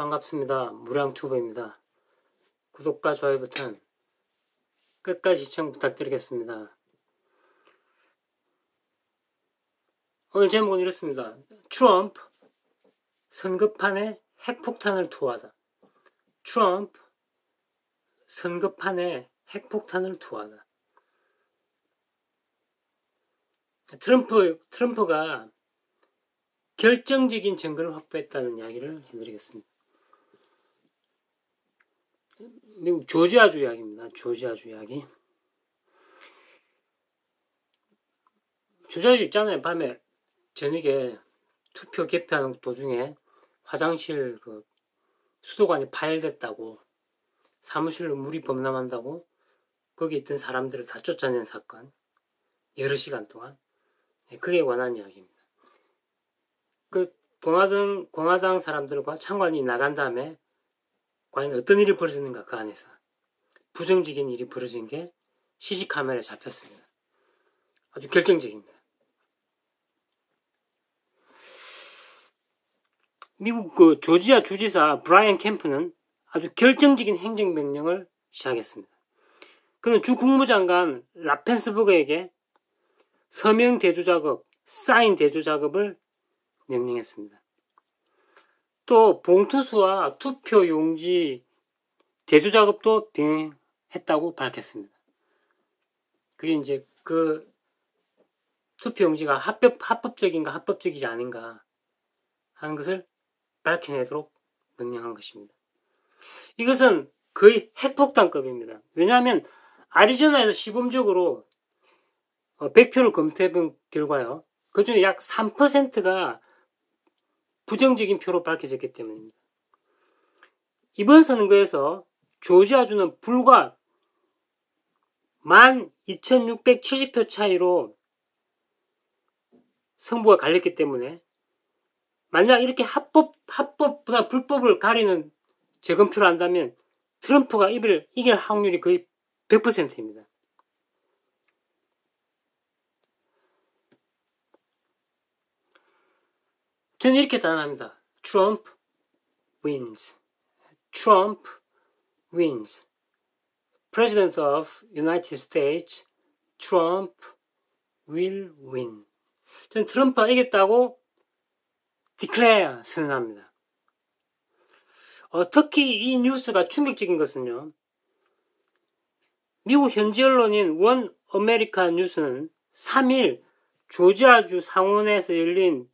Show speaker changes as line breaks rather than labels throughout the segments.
반갑습니다. 무량투버입니다. 구독과 좋아요 버튼 끝까지 시청 부탁드리겠습니다. 오늘 제목은 이렇습니다. 트럼프 선거판에 핵폭탄을 투하하다. 트럼프 선거판에 핵폭탄을 투하하다. 트럼프가 결정적인 증거를 확보했다는 이야기를 해드리겠습니다. 미국 조지아주 이야기입니다. 조지아주 이야기. 조지아주 있잖아요. 밤에 저녁에 투표 개표하는 도중에 화장실 수도관이 파열됐다고, 사무실로 물이 범람한다고 거기 있던 사람들을 다 쫓아낸 사건, 여러 시간 동안. 그에 관한 이야기입니다. 공화당 사람들과 창관이 나간 다음에 과연 어떤 일이 벌어졌는가, 그 안에서 부정적인 일이 벌어진 게 CC카메라에 잡혔습니다. 아주 결정적입니다. 미국 조지아 주지사 브라이언 캠프는 아주 결정적인 행정명령을 시작했습니다. 그는 주 국무장관 라펜스버그에게 서명 대조 작업, 사인 대조 작업을 명령했습니다. 또 봉투수와 투표 용지 대조 작업도 병행했다고 밝혔습니다. 그게 이제 그 투표 용지가 합법적인가 합법적이지 않은가 하는 것을 밝혀내도록 명령한 것입니다. 이것은 거의 핵폭탄급입니다. 왜냐하면 애리조나에서 시범적으로 100표를 검토해본 결과요, 그중에 약 3%가 부정적인 표로 밝혀졌기 때문입니다. 이번 선거에서 조지아주는 불과 12,670표 차이로 승부가 갈렸기 때문에 만약 이렇게 합법보다 불법을 가리는 재검표를 한다면 트럼프가 이길 확률이 거의 100%입니다. 저는 이렇게 단언합니다. Trump wins. Trump wins. President of United States, Trump will win. 저는 트럼프가 이겼다고 declare 선언합니다. 특히 이 뉴스가 충격적인 것은요, 미국 현지 언론인 원 아메리카 뉴스는 3일 조지아주 상원에서 열린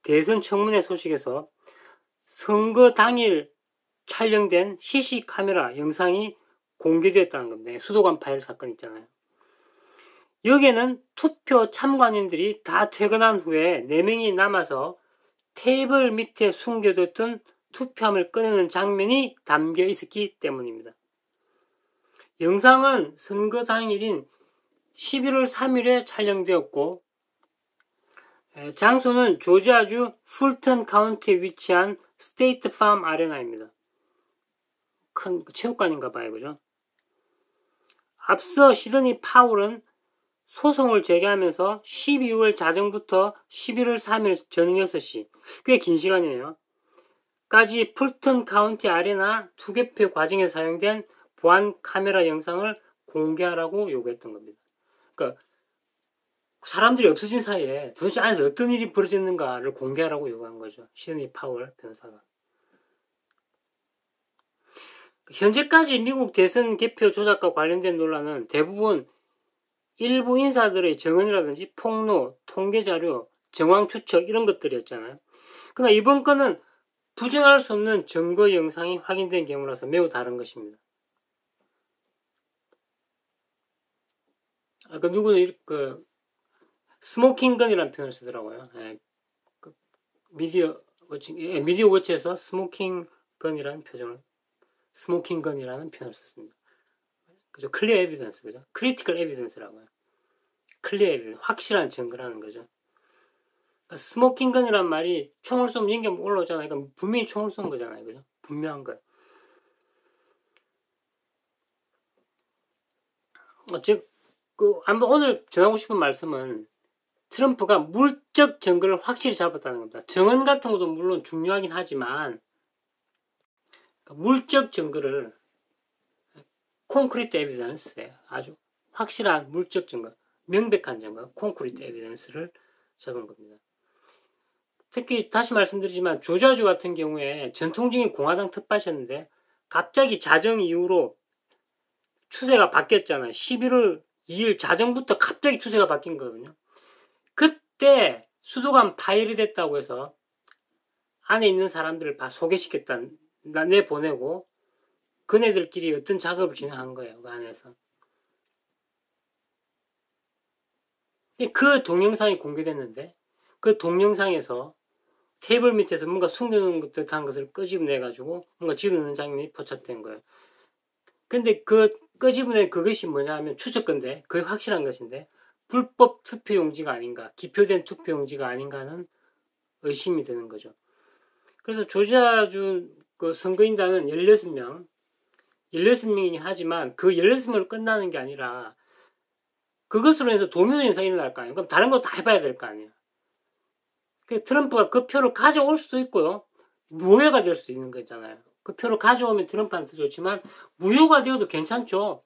대선 청문회 소식에서 선거 당일 촬영된 CC카메라 영상이 공개되었다는 겁니다. 수도관 파열 사건 있잖아요. 여기에는 투표 참관인들이 다 퇴근한 후에 4명이 남아서 테이블 밑에 숨겨뒀던 투표함을 꺼내는 장면이 담겨 있었기 때문입니다. 영상은 선거 당일인 11월 3일에 촬영되었고, 장소는 조지아주 풀턴 카운티에 위치한 스테이트 팜 아레나입니다. 큰 체육관인가 봐요, 그죠? 앞서 시드니 파울은 소송을 제기하면서 12월 자정부터 11월 3일 저녁 6시, 꽤 긴 시간이네요, 까지 풀턴 카운티 아레나 투개표 과정에 사용된 보안 카메라 영상을 공개하라고 요구했던 겁니다. 그러니까 사람들이 없어진 사이에 도대체 안에서 어떤 일이 벌어졌는가를 공개하라고 요구한 거죠. 시드니 파월 변호사가. 현재까지 미국 대선 개표 조작과 관련된 논란은 대부분 일부 인사들의 증언이라든지 폭로, 통계자료, 정황 추측 이런 것들이었잖아요. 그러나 이번 건은 부정할 수 없는 증거 영상이 확인된 경우라서 매우 다른 것입니다. 누구는 스모킹 건이라는 표현을 쓰더라고요. 미디어 워치에서 스모킹 건이라는 표현을 썼습니다. 그죠? 클리어 에비던스, 그죠? 크리티컬 에비던스라고요. 클리어 에비던스, 확실한 증거라는 거죠. 그러니까 스모킹 건이란 말이 총을 쏘면 연기 올라오잖아요. 그러니까 분명히 총을 쏜 거잖아요, 그죠? 분명한 거. 오늘 전하고 싶은 말씀은 트럼프가 물적 증거를 확실히 잡았다는 겁니다. 정언 같은 것도 물론 중요하긴 하지만 물적 증거를 콘크리트 에비던스, 아주 확실한 물적 증거, 명백한 증거, 콘크리트 에비던스를 잡은 겁니다. 특히 다시 말씀드리지만 조지아주 같은 경우에 전통적인 공화당 특파시였는데 갑자기 자정 이후로 추세가 바뀌었잖아요. 11월 2일 자정부터 갑자기 추세가 바뀐 거거든요. 그때 수도관 파열이 됐다고 해서 안에 있는 사람들을 다 소개시켰다 내보내고 그네들끼리 어떤 작업을 진행한 거예요. 그 안에서. 그 동영상이 공개됐는데 그 동영상에서 테이블 밑에서 뭔가 숨겨놓은 듯한 것을 끄집어내가지고 뭔가 집어넣는 장면이 포착된 거예요. 근데 그 끄집어낸 그것이 뭐냐 하면 추측건데 거의 확실한 것인데 불법 투표용지가 아닌가, 기표된 투표용지가 아닌가는 의심이 드는 거죠. 그래서 조지아주 그 선거인단은 16명이긴 하지만 그 16명으로 끝나는 게 아니라 그것으로 해서 도미노 현상이 일어날 거 아니에요. 그럼 다른 거 다 해봐야 될 거 아니에요. 트럼프가 그 표를 가져올 수도 있고요. 무효가 될 수도 있는 거잖아요. 그 표를 가져오면 트럼프한테 좋지만 무효가 되어도 괜찮죠.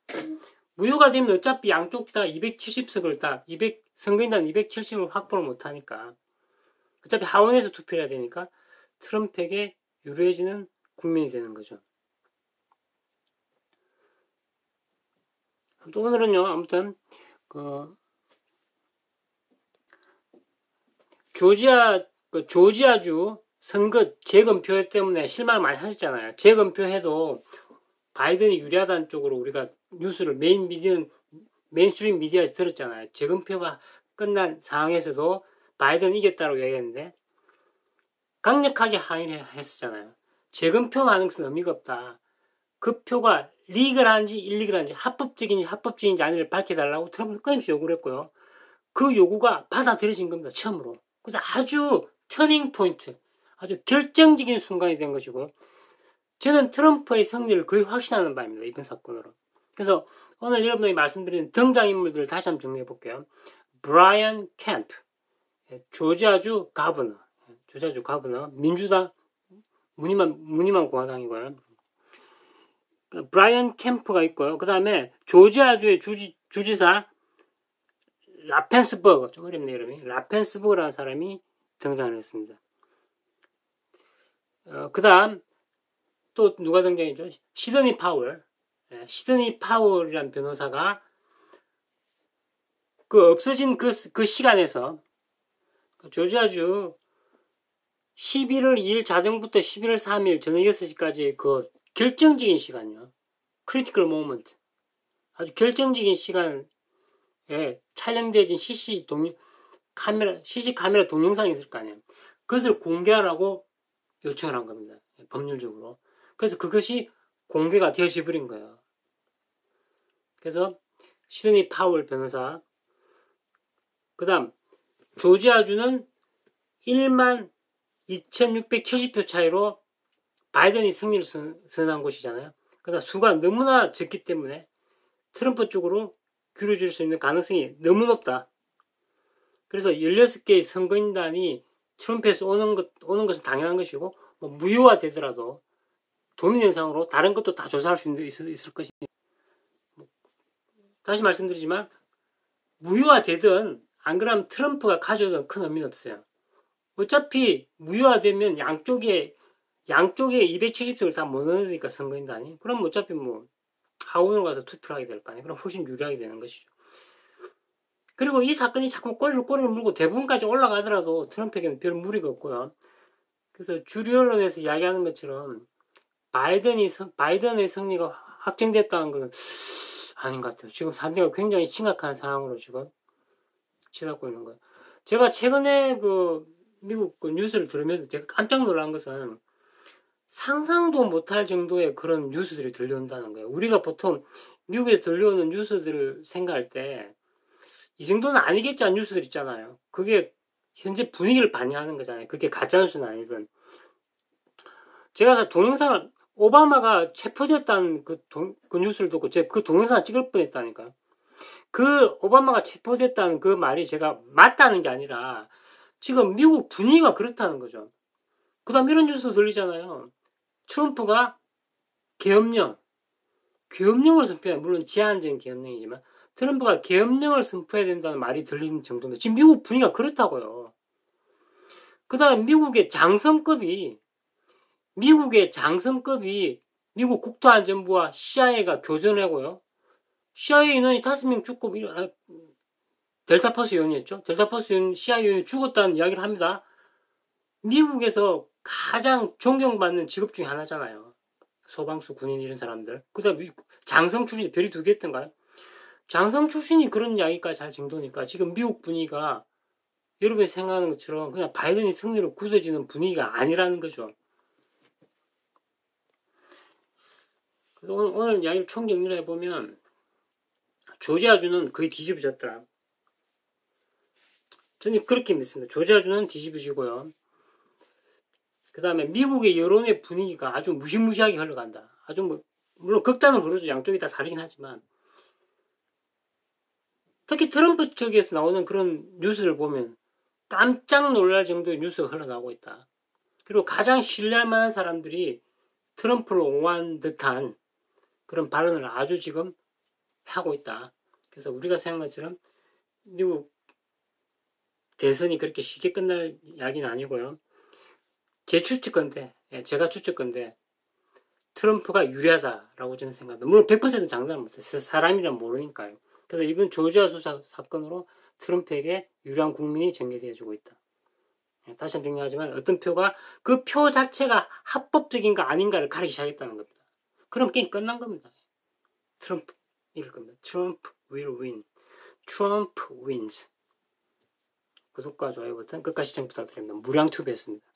무효가 되면 어차피 양쪽 다 270석을 다 선거인단 270을 확보를 못하니까 어차피 하원에서 투표를 해야 되니까 트럼프에게 유리해지는 국면이 되는 거죠. 또 오늘은요, 아무튼 조지아주 선거 재검표 때문에 실망을 많이 하셨잖아요. 재검표해도 바이든이 유리하다는 쪽으로 우리가 뉴스를 메인스트림 미디어에서 들었잖아요. 재검표가 끝난 상황에서도 바이든 이겼다고 얘기했는데 강력하게 항의를 했었잖아요. 재검표 가능성은 의미가 없다. 그 표가 리글한지 일리글한지 합법적인지 아닌지를 밝혀달라고 트럼프는 끊임없이 요구를 했고요. 그 요구가 받아들여진 겁니다. 처음으로. 그래서 아주 터닝 포인트, 아주 결정적인 순간이 된 것이고 저는 트럼프의 승리를 거의 확신하는 바입니다. 이번 사건으로. 그래서 오늘 여러분들이 말씀드린 등장인물들을 다시 한번 정리해 볼게요. 브라이언 캠프, 조지아주 가버너, 민주당 무늬만 공화당이고요. 브라이언 캠프가 있고요. 그 다음에 조지아주의 주지사 라펜스버거, 좀 어렵네요, 이름이. 라펜스버거라는 사람이 등장을 했습니다. 그 다음 또 누가 등장했죠? 시드니 파월이라는 변호사가 그 없어진 그 시간에서 조지아주 11월 2일 자정부터 11월 3일 저녁 6시까지 그 결정적인 시간이요. 크리티컬 모먼트. 아주 결정적인 시간에 촬영되어진 CC 카메라 동영상이 있을 거 아니에요. 그것을 공개하라고 요청을 한 겁니다. 법률적으로. 그래서 그것이 공개가 되어져 버린 거예요. 그래서 시드니 파월 변호사, 그 다음 조지아주는 12,670표 차이로 바이든이 승리를 선언한 곳이잖아요. 그러나 수가 너무나 적기 때문에 트럼프 쪽으로 기울어질 수 있는 가능성이 너무 높다. 그래서 16개의 선거인단이 트럼프에서 오는 것은 당연한 것이고 뭐 무효화되더라도 도민 현상으로 다른 것도 다 조사할 수 있을 것입니다. 다시 말씀드리지만 무효화되든 안 그러면 트럼프가 가져오든 큰 의미는 없어요. 어차피 무효화되면 양쪽에 270석을 다 못 얻으니까 선거인단이. 그럼 어차피 뭐 하원으로 가서 투표를 하게 될 거 아니에요. 그럼 훨씬 유리하게 되는 것이죠. 그리고 이 사건이 자꾸 꼬리를 물고 대부분까지 올라가더라도 트럼프에게는 별 무리가 없고요. 그래서 주류 언론에서 이야기하는 것처럼 바이든의 승리가 확정됐다는 것은 아닌 것 같아요. 지금 상대가 굉장히 심각한 상황으로 지금 치닫고 있는 거예요. 제가 최근에 그 미국 그 뉴스를 들으면서 제가 깜짝 놀란 것은 상상도 못할 정도의 그런 뉴스들이 들려온다는 거예요. 우리가 보통 미국에 들려오는 뉴스들을 생각할 때 이 정도는 아니겠지 하는 뉴스들 있잖아요. 그게 현재 분위기를 반영하는 거잖아요. 그게 가짜뉴스는 아니든. 제가 동영상을 오바마가 체포됐다는 그 뉴스를 듣고 제가 그 동영상을 찍을 뻔했다니까요. 그 오바마가 체포됐다는 그 말이 제가 맞다는 게 아니라 지금 미국 분위기가 그렇다는 거죠. 그 다음 이런 뉴스도 들리잖아요. 트럼프가 계엄령을 선포해. 물론 제한적인 계엄령이지만 트럼프가 계엄령을 선포해야 된다는 말이 들리는 정도인데 지금 미국 분위기가 그렇다고요. 그 다음에 미국의 장성급이 미국 국토안전부와 CIA가 교전하고요. CIA 인원이 5명 죽고 델타포스 요원이었죠. 델타포스 요원, CIA 요원이 죽었다는 이야기를 합니다. 미국에서 가장 존경받는 직업 중에 하나잖아요. 소방수, 군인 이런 사람들. 그 다음에 장성 출신이 별이 2개 했던가요? 장성 출신이 그런 이야기까지 할 정도니까 지금 미국 분위기가 여러분이 생각하는 것처럼 그냥 바이든이 승리로 굳어지는 분위기가 아니라는 거죠. 오늘 이야기를 총정리를 해보면 조지아주는 거의 뒤집어졌다. 저는 그렇게 믿습니다. 조지아주는 뒤집어지고요. 그 다음에 미국의 여론의 분위기가 아주 무시무시하게 흘러간다. 아주 물론 극단으로 흐르죠. 양쪽이 다 다르긴 하지만 특히 트럼프 쪽에서 나오는 그런 뉴스를 보면 깜짝 놀랄 정도의 뉴스가 흘러나오고 있다. 그리고 가장 신뢰할 만한 사람들이 트럼프를 옹호한 듯한 그런 발언을 아주 지금 하고 있다. 그래서 우리가 생각한 것처럼 미국 대선이 그렇게 쉽게 끝날 이야기는 아니고요. 제가 추측건데 트럼프가 유리하다라고 저는 생각합니다. 물론 100% 장담은 못해요. 사람이란 모르니까요. 그래서 이번 조지아 수사 사건으로 트럼프에게 유리한 국민이 전개되어주고 있다. 다시 한번 정리하지만 어떤 표가 그 표 자체가 합법적인가 아닌가를 가리기 시작했다는 겁니다. 그럼 게임 끝난 겁니다. 트럼프 이럴 겁니다. Trump will win. Trump wins. 구독과 좋아요 버튼 끝까지 시청 부탁드립니다. 무량튜브였습니다.